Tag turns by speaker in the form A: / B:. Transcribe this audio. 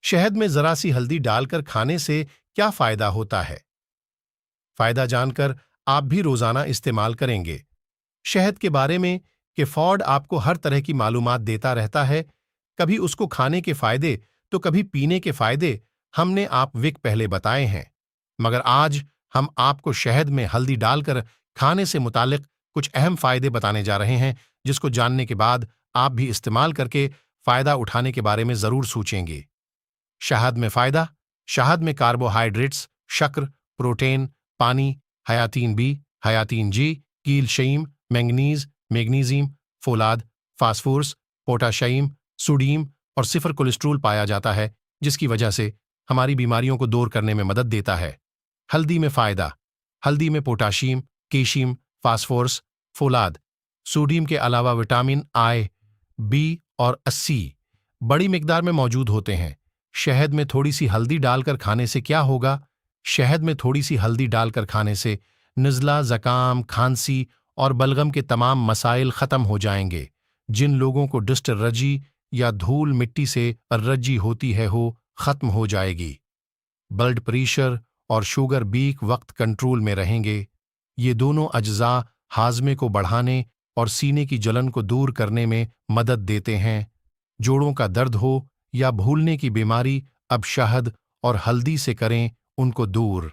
A: शहद में जरा सी हल्दी डालकर खाने से क्या फायदा होता है? फायदा जानकर आप भी रोजाना इस्तेमाल करेंगे। शहद के बारे में कि फॉर्ड आपको हर तरह की मालूमात देता रहता है, कभी उसको खाने के फायदे तो कभी पीने के फायदे हमने आप विक पहले बताए हैं, मगर आज हम आपको शहद में हल्दी डालकर खाने से मुतालिक कुछ अहम फायदे बताने जा रहे हैं, जिसको जानने के बाद आप भी इस्तेमाल करके फायदा उठाने के बारे में जरूर सोचेंगे। शहद में फायदा। शहद में कार्बोहाइड्रेट्स, शक्र, प्रोटीन, पानी, हयातीन बी, हयातीन जी, कीलशयीम, मैंगनीज, मैग्नीशियम, फोलाद, फास्फोरस, पोटाशियम, सोडियम और सिफर कोलेस्ट्रॉल पाया जाता है, जिसकी वजह से हमारी बीमारियों को दूर करने में मदद देता है। हल्दी में फायदा। हल्दी में पोटाशियम, कैल्शियम, फास्फोरस, फोलाद, सोडियम के अलावा विटामिन आई, बी और सी बड़ी मिकदार में मौजूद होते हैं। शहद में थोड़ी सी हल्दी डालकर खाने से क्या होगा? शहद में थोड़ी सी हल्दी डालकर खाने से नज़ला, ज़ुकाम, खांसी और बलगम के तमाम मसाइल ख़त्म हो जाएंगे। जिन लोगों को डस्ट एलर्जी या धूल मिट्टी से एलर्जी होती है ख़त्म हो जाएगी। ब्लड प्रेशर और शुगर बीक वक्त कंट्रोल में रहेंगे। ये दोनों अज्जा हाजमे को बढ़ाने और सीने की जलन को दूर करने में मदद देते हैं। जोड़ों का दर्द हो या भूलने की बीमारी, अब शहद और हल्दी से करें उनको दूर।